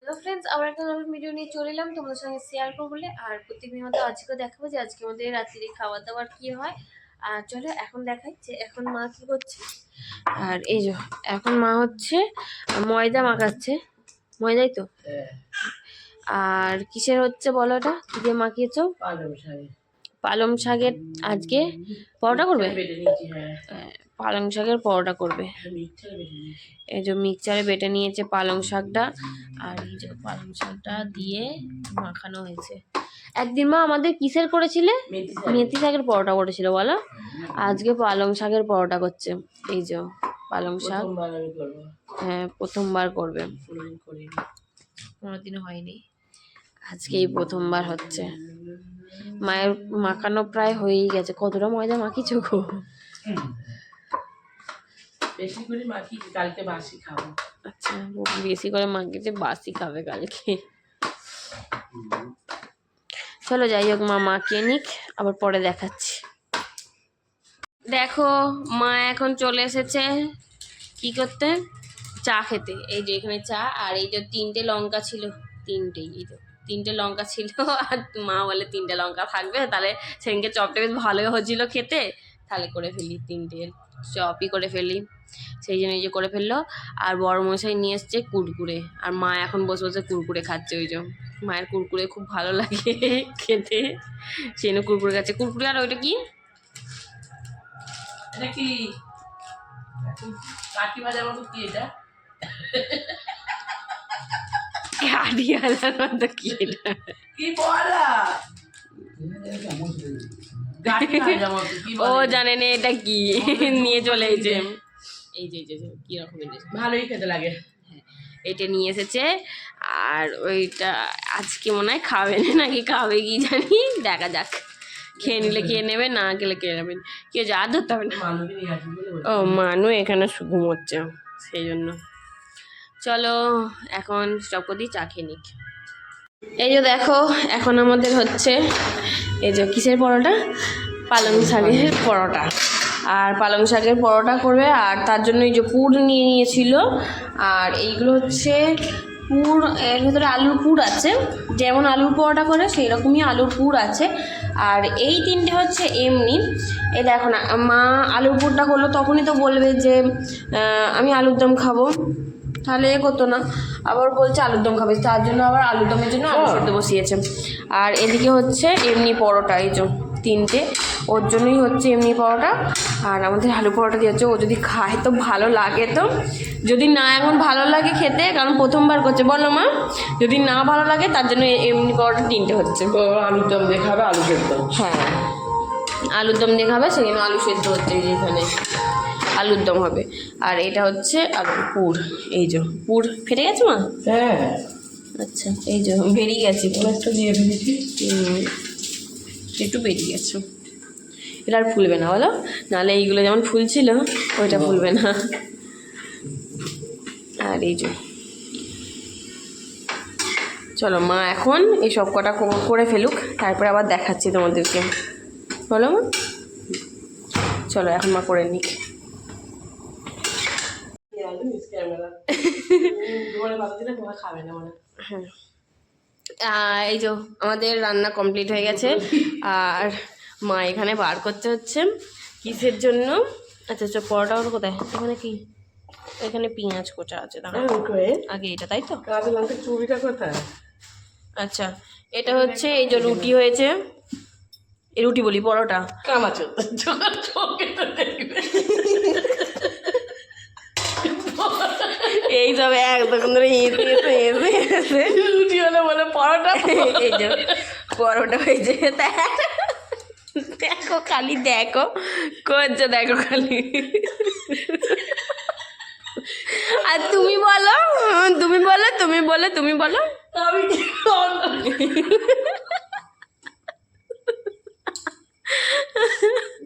Hello friends, আবার একটা নতুন ভিডিও নিয়ে চলে এলাম তোমাদের সঙ্গে শেয়ার করবো বলে। আর প্রত্যেকদিন মতো আজকেও দেখাবো যে আজকে আমাদের রাত্রিরে খাওয়া দাওয়ার কি হয়। আর চলো এখন দেখাই যে এখন মা কি করছে। আর এই যে এখন মা হচ্ছে ময়দা মাখাচ্ছে, ময়দাই তো। আর কিসের হচ্ছে বলো, এটা কি দিয়ে মাখিয়েছো? পালং শাকের আজকে পরোটা করবে। পালং শাকের পরোটা করবে। এই যে মিক্সচারে বেটে নিয়েছে পালং শাকটা, আর এই যে পালং শাকটা দিয়ে মাখানো হয়েছে। একদিন মা আমাদের কিসের করেছিলে? মেথি শাকের পরোটা করেছিল বলো। আজকে পালং শাকের পরোটা করছে। এই যে পালং শাক, হ্যাঁ প্রথমবার করবে, কোনোদিনও হয়নি, আজকেই প্রথমবার হচ্ছে। মায়ের মাখানো প্রায় হয়েই গেছে। কতটা ময়দা মাখিয়েছো গো? বেশি করে মাখিয়েছি, কালকে বাসি খাবো। আচ্ছা, বেশি করে মাখিয়েছে, বাসি খাবে কালকে। চলো যাই হোক, মা মাখিয়ে নিক, আবার পরে দেখাচ্ছি। দেখো মা এখন চলে এসেছে কি করতে, চা খেতে। এই যে এখানে চা, আর এই যে 3টে লঙ্কা ছিল, তিনটেই, এই যে 3টে লঙ্কা ছিল। আর মা বলে 3টে লঙ্কা থাকবে, তাহলে সেদিনকে চপটা বেশ ভালোই হচ্ছিল খেতে, তাহলে করে ফেলি 3টে চপই করে ফেলি। সেই জন্য এই যে করে ফেললো। আর বড় মশাই নিয়ে এসছে কুরকুরে, আর মা এখন বসে বসে কুরকুরে খাচ্ছে। ওই যে মায়ের কুরকুরে খুব ভালো লাগে খেতে, সেই জন্য কুরকুরে খাচ্ছে। কুরকুরে আর ওইটা কি, এটা কি কাঠি ভাজার মতো? কি এটা? কাঠি ভাজার মতো কি এটা? কি বলা? ও জানে না এটা কি, নিয়ে চলে এসেছে। এই যে কি রকম ভালোই খেতে লাগে। হ্যাঁ, এটা নিয়ে এসেছে। আর ওইটা আজকে মনে হয় খাবে না, নাকি খাবে কি জানি, দেখা যাক। খেয়ে নিলে খেয়ে নেবে, না খেলে খেয়ে নেবেন, কেউ যা ধরতে হবে না। ও মানু এখানে ঘুমোচ্ছে, সেই জন্য। চলো এখন চপ দিই, চা খেয়ে নিক। এই যে দেখো এখন আমাদের হচ্ছে এই যে কিসের পরোটা, পালং শাকের পরোটা। আর পালং শাকের পরোটা করবে, আর তার জন্য এই যে পুর নিয়ে নিয়েছিল। আর এইগুলো হচ্ছে পুর, এর ভিতরে আলুর পুর আছে, যেমন আলুর পরোটা করে সেই রকমই আলুর পুর আছে। আর এই 3টে হচ্ছে এমনি। এই দেখো না, মা আলুর পুরটা করলো, তখনই তো বলবে যে আমি আলুর দম খাবো, তাহলে এ করতো না, আবার বলছে আলুর দম খাবে, তার জন্য আবার আলুর দমের জন্য আলু সেদ্ধ বসিয়েছে। আর এদিকে হচ্ছে এমনি পরোটা, এই যে 3টে, ওর জন্যই হচ্ছে এমনি পরোটা। আর আমাদের আলু পরোটা দিয়ে হচ্ছে, ও যদি খায় তো ভালো লাগে, তো যদি না এখন ভালো লাগে খেতে, কারণ প্রথমবার করছে বলো মা, যদি না ভালো লাগে তার জন্য এমনি পরোটা 3টে হচ্ছে। আলুর দম দেখাবে, আলু সেদ্ধ। হ্যাঁ আলুর দম দেখাবে, সেই জন্য আলু সেদ্ধ হচ্ছে, এই যে এখানে আলুর দম হবে। আর এটা হচ্ছে আলুর পুর, এই যে পুর ফেটে গেছে মা। হ্যাঁ আচ্ছা, এই যে বেরিয়ে গেছে, একটু দিয়ে ফেলেছি, একটু বেরিয়ে গেছে। এটা আর ফুলবে না বলো, নাহলে এইগুলো যেমন ফুলছিল ওইটা ফুলবে না। আর এই যে চলো মা এখন এই সব কটা করে ফেলুক, তারপরে আবার দেখাচ্ছি তোমাদেরকে, বলো মা। চলো এখন মা করে নিক। হ্যাঁ, এই যে আমাদের রান্না কমপ্লিট হয়ে গেছে। আর মা এখানে বার করতে হচ্ছে কিসের জন্য। আচ্ছা আচ্ছা, পরোটা কোথায়? এখানে কি, এখানে পেঁয়াজ কোচা আছে, আগে এটা, তাই তো? চুড়িটা কোথায়? আচ্ছা, এটা হচ্ছে এই যে রুটি হয়েছে, এই রুটি বলি পরোটা, কামাচো এই সব একদম ধরে রুটি হলে বলে পরোটা। এই যে পরোটা হয়েছে, দেখো খালি দেখো করছো, দেখো খালি। আর তুমি বলো, তুমি বলো, তুমি বলো, তুমি বলো। আমি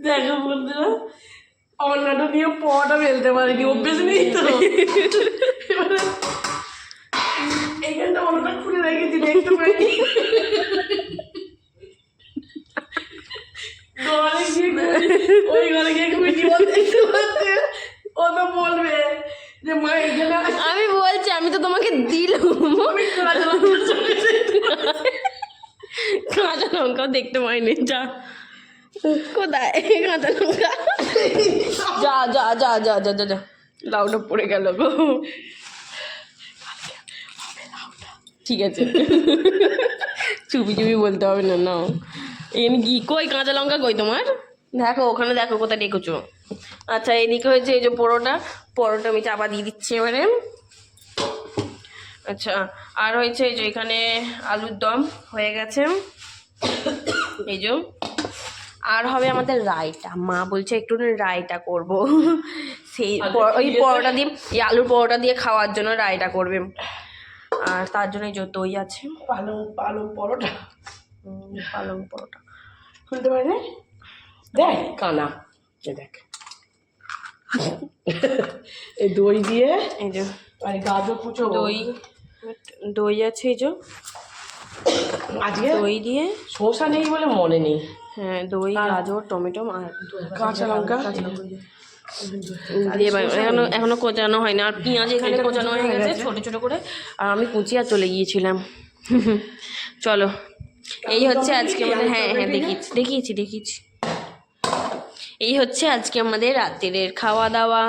দেখো বন্ধুরা, অন্যটা নিয়ে পটা ফেলতে পারিনি, অভ্যেস নেই তো। এখানটা অন্যটা খুলে রেখেছি, দেখতে পাইনি। ওই ঘরে গিয়ে জীবন দেখতে পাচ্ছে, ও তো বলবে যে মা এখানে। আমি বলছি, আমি তো তোমাকে দিলুম আমি কাঁচা লঙ্কা চলে যেতে কাঁচা লঙ্কাও দেখতে পাইনি যা কোথায় কাঁচা লঙ্কা যা যা যা যা যা যা যা লাউটা পড়ে গেল গো ঠিক আছে চুপি চুপি বলতে হবে না নাও এখানে কি কই কাঁচা লঙ্কা কই তোমার দেখো ওখানে দেখো কোথায় রেখেছো আচ্ছা এদিকে হয়েছে এই যে পরোটা আমি চাপা দিয়ে দিচ্ছি এবারে আচ্ছা আর হয়েছে এই যে এখানে আলুর দম হয়ে গেছে এই যে আর হবে আমাদের রায়তা মা বলছে একটু রায়তা করব সেই ওই পরোটা দিয়ে এই আলুর পরোটা দিয়ে খাওয়ার জন্য রায়তা করবে আর তার জন্য এই যে দই আছে পালং পরোটা পালং পরোটা খুলতে পারে না দেখ কানা দেখ এই দই দিয়ে এই যে আর গাজর কুচো দই আছে এই যে আজকে দই দিয়ে শসা নেই বলে মনে নেই হ্যাঁ দই গাজর টমেটো আর কাঁচা লঙ্কা দিয়ে এখনো কোচানো হয় না আর পেঁয়াজ এখানে কোচানো হয়ে গেছে ছোট ছোট করে আর আমি কুচিয়া চলে গিয়েছিলাম চলো এই হচ্ছে আজকে মানে হ্যাঁ হ্যাঁ দেখিয়েছি এই হচ্ছে আজকে আমাদের রাত্রের খাওয়া দাওয়া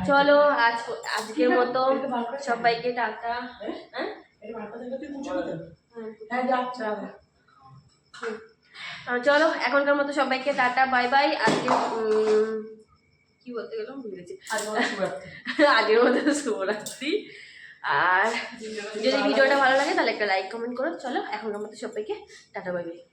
চলো আজকের মতো সবাইকে টাটা চলো এখনকার মতো সবাইকে টাটা বাই বাই আজকে কি বলতে গেলাম ভুলেছি আজকের মতো শুভরাত্রি আর যদি ভিডিওটা ভালো লাগে তাহলে একটা লাইক কমেন্ট করো চলো এখনকার মতো সবাইকে টাটা বাই বাই